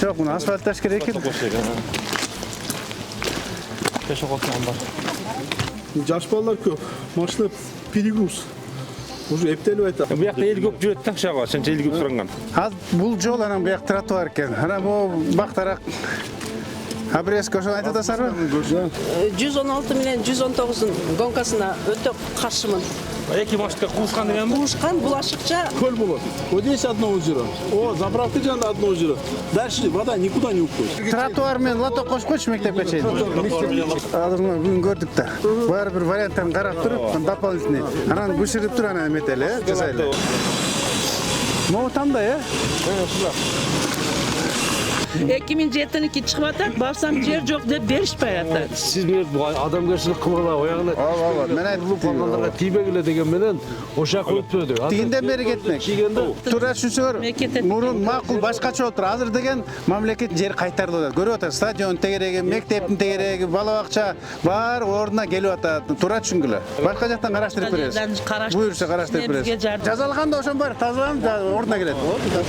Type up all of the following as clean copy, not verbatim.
Çok bunu asfalttaş gerek ekan. Keşke korkmam var. Жаш балдар көп. Машина перегруз. Уже эптелип айтат. Bu yakta el köp жүрөт да шаға, сен el köp сұранган. Az bul жол анан буяк тротуар экен. Ана бу бактарак Абрес көшөп айтып атасызбы? 116 менен 119-ун гонкасына өтө каршымын. Эки машинка куушкан деген бу. Куушкан булашыкча Көл болот. Вот здесь одно озеро. О, заправка жанында одно озеро. Дальше вода никуда не уходит. Тротуар менен лото кошуп койчу мектепке чейин. Алдыңа бүгүн көрдүк да. Баары бир варианттарын карап туруп, дополнительный. Анан көчүрүп тур анан эметели, жасайлы. Могу тандай, 2007-ки чыгып атат, барсам жер жок деп беришпей атат. Siz bir adamgarçılık kılgıla oyağını мен айтып Ballarga tiybegile degen menen oşak ötmödü. тигинден бери кетмек. Туура түшүңөр. Мурун макул башкача отур. Азыр деген мамлекет жер кайтарылып атат. Көрүп атат, стадион тегереги, мектептин тегереги, бала бакча баары ордуна келип атат. Туура түшүнгүлө. Башка жактан караштырып беребиз. Буюрса караштырып беребиз. Жазалганда ошон бар, тазаланып ордуна келет.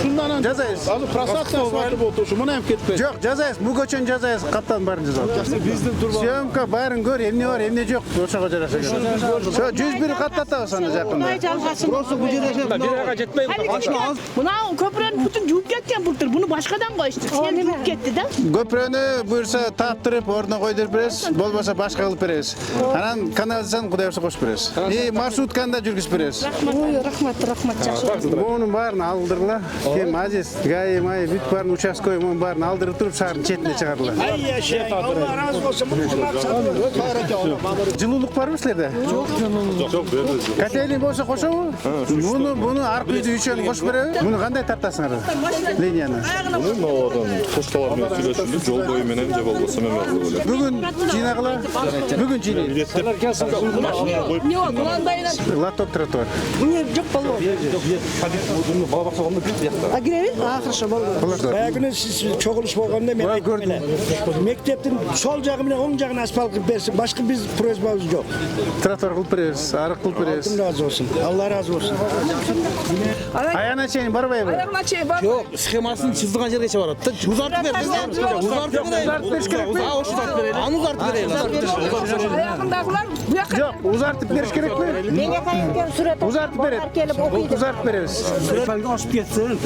Шундан Жазайбыз. азыр просадка асфальты болуп тур. Мына эми кетпейт. Жок, жазайбыз. Бул көчөнү жазайбыз. Каптан баарын жазабыз. Биздин турба. Съемка баарын көр, эмне бар, эмне жок. Ошого жараша керек. Со 101 каттатабыз аны жакында. Просто бу жерде Bir ayağa жетпей Мына көпүрөнүн бутун жууп кеткен былтыр. Буну башкадан койушту. Сен жууп кетти да. Көпүрөнү буюрса таптырып, ордуна койдуруп беребиз, болбосо башка кылып беребиз. Анан канализацияны кудай болсо кошуп беребиз. И маршрутканы да жүргүзүп беребиз. Рахмат, жакшы. Мунун баарын алдыргыла. Кем Азиз, Гай, Май, бүт баарын участковый мунун баарын алдырып туруп шаардын четине чыгарыла. Allah razı olsun. Жылуулук барбы силерде? Жок, берди. Котельный болсо кошобу? Буну аркы үйдү үчөөнү кошуп береби? Муну кандай тартасыңар? Линияны. Bunun oradan postalar menен сүйлөшүп, жол бою менен же болбосо мен алып элем. Бүгүн жыйнагыла. Бүгүн жыйнайбыз. Латоп тротуар. жок болот. Baba baksa onu bir yakta. А киреби? Хорошо болду. Баягы сиз чогулуш болгондо мен айттым эле. Мектептин сол жагы менен оң жагына асфальт кылып берсин. Башка биз просьбабыз жок. Тротуар кылып беребиз, арык кылып беребиз. Алла разы болсун. Алла разы болсун. Аяна чейин барбайбы? Yok, schemasını çizdiğin жерге барат. Uzartıp ver, uzartıp verelim. Uzartıp verelim. An uzartıp verelim. Аягындагылар буяка Жок, узартып бериш керекпи? менге кайткан сүрөт Узартып берет. келип окуйт. Узартып беребиз. Сүрөтөлгө ашып кетсин.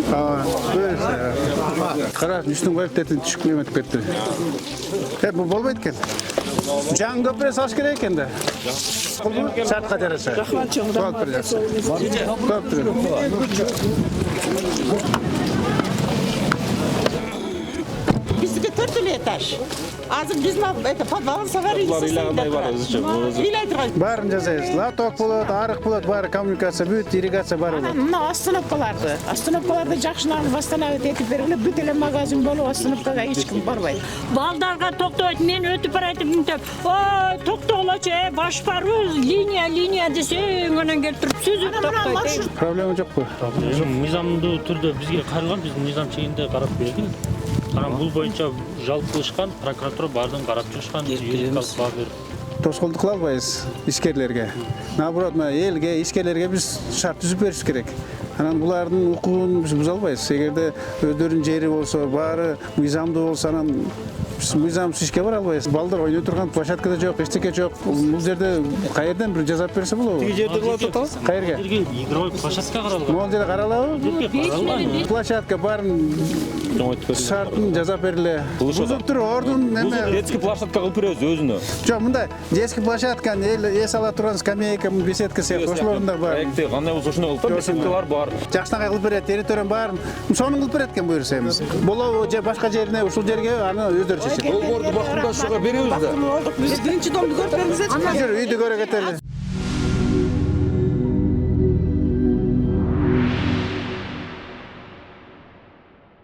Кара, үстүн коюп тетин түшүп эметип кетти. Бул болбойт экен. Жаңы көпүрө салыш керек экен да. Шартка жараша. Болуп беребиз. Биздики 4 этаж. Азыр биздин это подвалын Баарын жасайбыз. Латок болот, арык болот, баары коммуникация, бүт ирригация баары болот. Мына остановкаларды жакшылап восстановить этип бергиле, бүт эле магазин болуп остановкага эч ким барбайт. Балдарга токтойт, мен өтүп баратып мынтип, ой, токтолочу, баш барбы, линия десе, анан келтирип сүзүп токтойт. Проблема жокпу? Мыйзамдуу түрдө бизге каралган, биздин мыйзам чегинде карап берген. Анан бул боюнча жалпы кылышкан, прокуратура бардын карап чыгышкан, юридикалык баа берип. Тоскоолдук кыла албайбыз ишкерлерге. Наоборот, элге, ишкерлерге биз шарт түзүп бериш керек. Анан булардын укугун биз буза албайбыз. Эгерде өздөрүнүн жери болсо, баары мыйзамдуу болсо, анан биз мыйзамсыз ишке бара албайбыз. Балдар ойной турган площадкада жок, эчтеке жок. Бул жерде каерден бир жазап берсе болобу? Bir yerde kılat atalım. Каерге? Игровой площадка каралган. Могул жерде каралабы? Площадка баарын шартын жазап бериле. Бузуп туруп ордун эме Детский площадка кылып беребиз өзүнө. жок, мындай детский площадканы эл эс ала турган скамейка, беседка сыяктуу ошолорунда бар. Проекти кандай болсо ошону кылып беседкалар бар. Жакшынакай кылып берет, территориянын баарын сонун кылып берет экен буюрса эми. Болобу же башка жерине, ушул жерге аны өздөрү чечет. Ordu bakımda şuna veriyoruz da. Биз биринчи домду көрүп бериңиз. Жүрү үйдү көрө кетели.